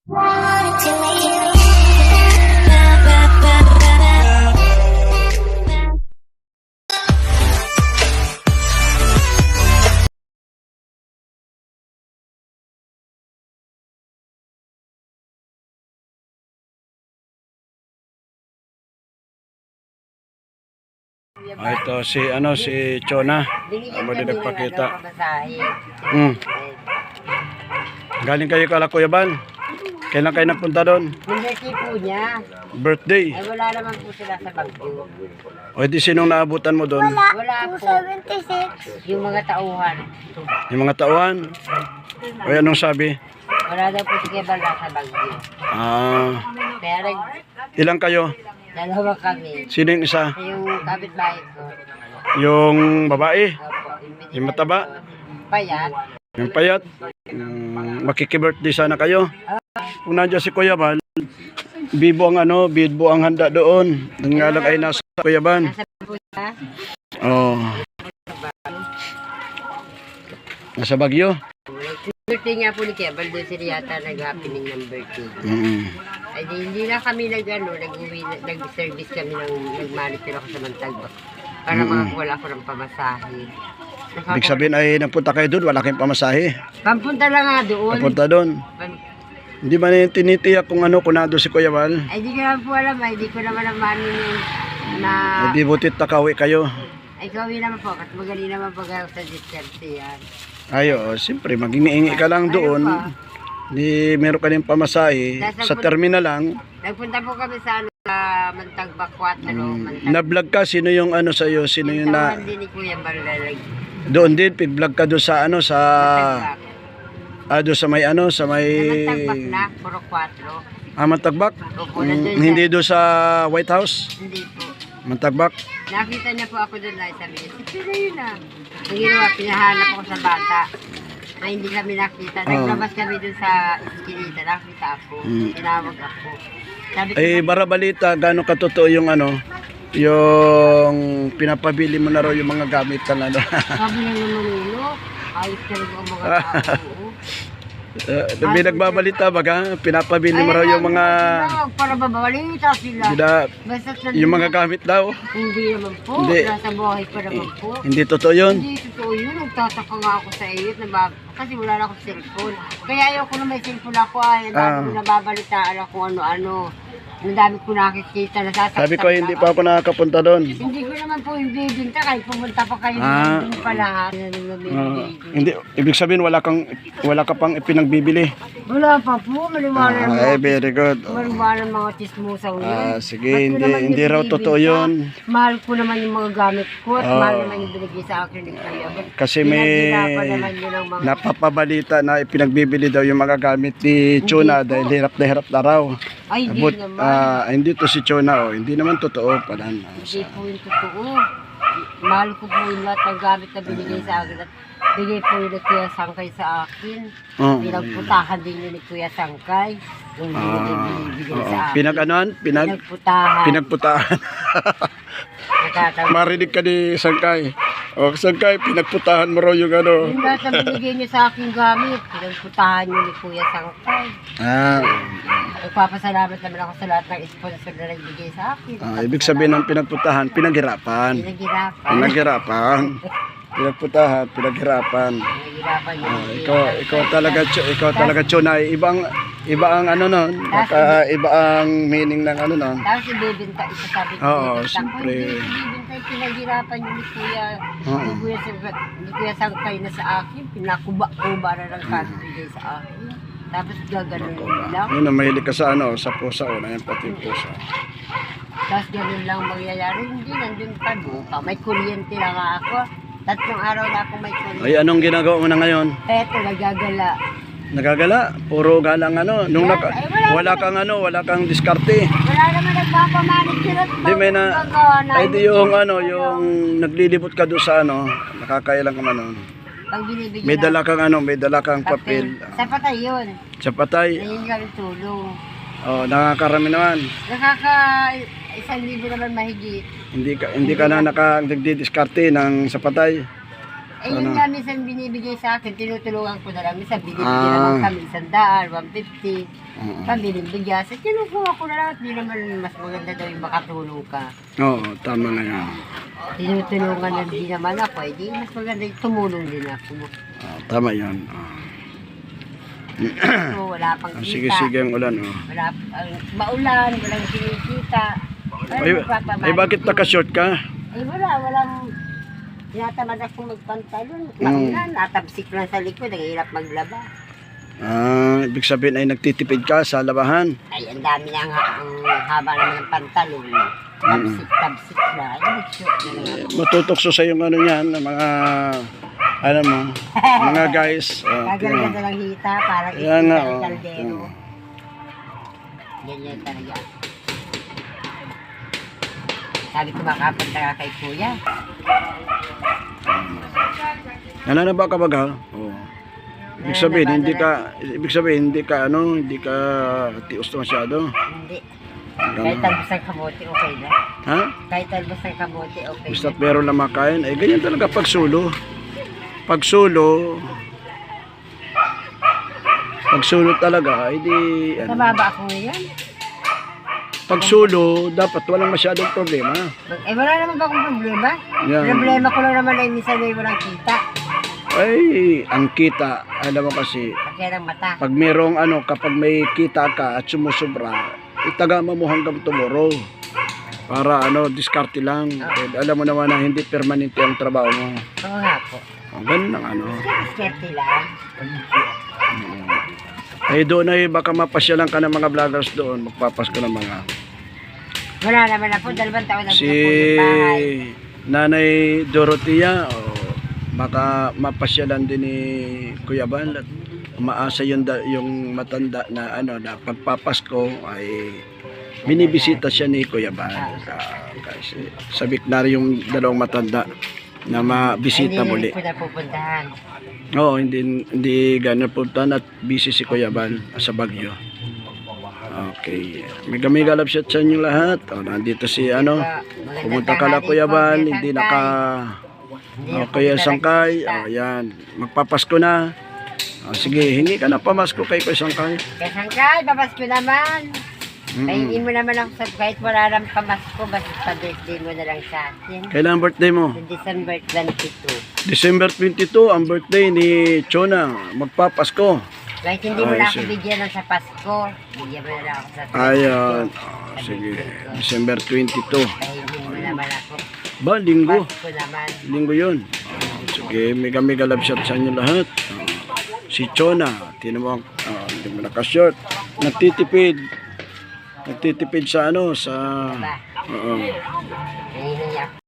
Ito si Chona. Mo din nagpakita. Galing kayo kala Kuya Bal. Kailan kayo napunta doon? Birthday po niya. Birthday. Ay wala naman po sila sa Baguio. O di sinong naabutan mo doon? Wala po. 76. Yung mga tauhan. Yung mga tauhan. O anong sabi? Wala daw po si Kebal sa Baguio. Kaya Ilang kayo? dalawa kami. Sino yung isa? Yung kapitbahay ko. Yung babae? Opo. Yung mataba? Payat. Yung payat? Makiki-birthday sana kayo. Kung nandiyan si Kuya Bal, bibo ang handa doon. Nang nga lang ay nasa Kuya Bal. Nasa po siya. Oh. Nasa Baguio? Birthday nga po ni Kebal, doon sila yata nag-happening ng birthday. Ay hindi na kami nag-service kami nag-monitor ako sa Mantalbak para makakuha ako ng pamasahe. Ibig sabihin ay napunta kayo doon, wala kayong pamasahe. Pampunta lang nga doon. Napunta doon. Hindi ba na tinitiyak kung nado si Kuya Bal? Ay di ko naman po alam, ay di ko naman naman na... Hindi butit takawi kayo. Ay kawin naman po, at magaling naman pag sa diskarte yan. Ayo, siyempre maging-ingi ka lang doon. Di meron ka din pamasahe sa terminal lang. Nagpunta po kami sa Mantalbak 4. Na-vlog ka, sino yung sa iyo, sino yung na Hindi ni Kuya Balalag. doon din pig-vlog ka doon sa sa doon sa may sa may Mantalbak na, puro 4. Mantagbak? Opo, nandun Hindi doon sa White House? Hindi po. Mantagbak? Nakita niya po ako doon na sabi niya, sino yun ah? Ang ginawa, pinahanap ako sa bata. Ay hindi kami nakita. Naglabas kami doon sa iskinita, nakita ako. Tinawag ako. Sabi ko, Barabalita, gaano katotoo yung yung pinapabili mo na raw yung mga gamit ka na sabi niya naman nilo, ayos talaga ang mga tao. may nagbabalita baga, pinapabili mo raw yung mga para babalita sila. Basta yung mga gamit daw. Hindi naman po, Hindi. nasa buhay pa naman po. Hindi totoo yun. Hindi totoo yun, nagtataka nga ako sa iyo kasi wala na akong cellphone. Kaya ayoko na may cellphone ako ang dami ko nababalitaan ako ano-ano. Ang dami ko nakikita, nasasaktan. Sabi ko hindi pa ako nakakapunta doon. Hindi ko naman po ibibinta kahit pumunta pa kayo din pa lahat. Hindi, ibig sabihin wala ka pang ipinagbibili. Wala pa po, maliwanag Ay, very good. maliwanag mga chismusaw yun. Sige, hindi raw totoo yun. Mahal ko naman yung mga gamit ko at mahal naman yung binigay sa akin ng kuya. Kasi may Pinaghirapan naman yun ang mga... napapabalita na ipinagbibili daw yung mga gamit ni Chona dahil hirap na raw. Ay, hindi But, naman. hindi to si Chona, hindi naman totoo pala. Hindi po yung totoo. Mahal ko po yung lahat ng gamit na binigay sa akin at bigay po yun ni Kuya Sangkay sa akin. Pinagputahan din yun ni Kuya Sangkay. Yung binigay sa akin. Pinagputahan. Pinagputahan. Marinig ka ni Sangkay. Sangkay, pinagputahan mo raw yung Yung lahat na binigay niyo sa aking gamit, pinagputahan niyo ni Kuya Sangkay. Nagpapasalamat naman ako sa lahat ng sponsor na nagbigay sa akin. Ibig sabihin ng pinagputahan, pinaghirapan. Pinaghirapan. Pinagputahan, pinaghirapan. Pinaghirapan niyo. Ikaw talaga Chona, iba ang nun, iba ang meaning ng nun. Tapos ibibinta, isasabi ko. Oo, siyempre. Ibibinta, pinaghirapan niyo ni Kuya Sangkay na sa akin. Pinakuba-kuba na lang sabi bigay sa akin. Tapos gaganon lang. Yun, mahilig ka sa pusa na yan, pati yung pusa. Tapos ganun lang mangyayari. Hindi, nandun pa buka. May kuryente lang ako. 3 araw na ako may kuryente. Ay, anong ginagawa mo na ngayon? Eto, nagagala. Nagagala? Puro galang Nung wala kang diskarte. Wala naman nagpapamanik sila. Di may ay di yung yung naglilibot ka doon sa nakakailang ka man Pag binibigyan May dala kang papel. Sa patay yun. Sa patay. Ngayon kami tulong. Nakakarami naman. 1,000 naman mahigit. Hindi ka na nagdidiskarte ng sa patay. Eh, yun Ano? nga, minsan binibigay sa akin, tinutulungan ko na lang. Minsan binibigyan Ah. naman kami, 100, 150. Oo. Pabiling bigas, at kinukuha ko na lang. Di naman mas maganda daw yung makatulong ka. Oo, tama na yan. Tinutulungan na din naman ako, eh, di mas maganda yung tumulong din ako. Tama yan. So, wala pang kita. Sige ang ulan. Wala, maulan, walang kinikita. Ay bakit naka-short ka? Ay walang tinatamad akong magpantalon. Maulan, natabsik lang sa likod, ang hirap maglaba. Ibig sabihin ay nagtitipid ka sa labahan. Ay, ang dami na ang haba naman ng pantalon. Tabsik na. Ay, nag-short na lang. Matutokso sa yung ano yan, mga ano mo, mga guys. Gaganda lang hita, parang Yan nga, isang oh. kaldero. Ganyan talaga. Sabi ko makapunta ka kay kuya. Nananaba ka ba ha? Oo. Ibig sabihin hindi ka tios na masyado. Hindi. Kahit talbos ng kamote, okay na. Ha? Kahit talbos ng kamote, okay Basta na. pero lang makain, ay ganyan talaga pagsulo. Pagsulo talaga, hindi Nababa ako ngayon. pagsulo, dapat walang masyadong problema. Eh, wala naman ba akong problema? Yan. Problema ko lang naman ay minsan ay walang kita. Ay, ang kita, alam mo kasi, Kasi ng mata. pag merong kapag may kita ka at sumusubra, itagama mo hanggang tomorrow. Para diskarte lang. Eh, alam mo naman na hindi permanente ang trabaho mo. Oo nga po. Ganun ang Skerte lang. Eh doon ay baka mapasyalan ka ng mga vloggers doon, magpapasko ng mga. Wala naman na po, 2 taon na po Si yung bahay. Nanay Dorotea, baka mapasyalan din ni Kuya Bal at umaasa yung matanda na na pagpapasko ay binibisita siya ni Kuya Bal. Kasi sabik na rin yung dalawang matanda na mabisita Ay, muli. hindi ko na pupuntahan. Oo, hindi gano'n puntahan at busy si Kuya Bal sa Baguio. Okay. Mega love shot sa inyo lahat. Nandito si pumunta ka lang Kuya Bal, hindi Kuya Sangkay. Yan. Magpapasko na. Sige, hingi ka na pamasko kay Kuya Sangkay. Kaya Sangkay, babasko naman. Kainin mo naman ako sa kahit wala lang pamasko, basta pa-birthday mo na lang sa akin. Kailan birthday mo? Sa December 22. December 22, ang birthday ni Chona. Magpapasko. Kahit hindi mo na ako sige. bigyan ng sa Pasko, bigyan mo na lang ako sa Ayan. Sige. December 22. Kainin mo naman ako. Ba, linggo. Pasko naman. Linggo yun. Sige, mega love shot sa inyo lahat. Si Chona, tinan mo, hindi mo naka-short. Nagtitipid sa sa Diba? oo. Kainin niya.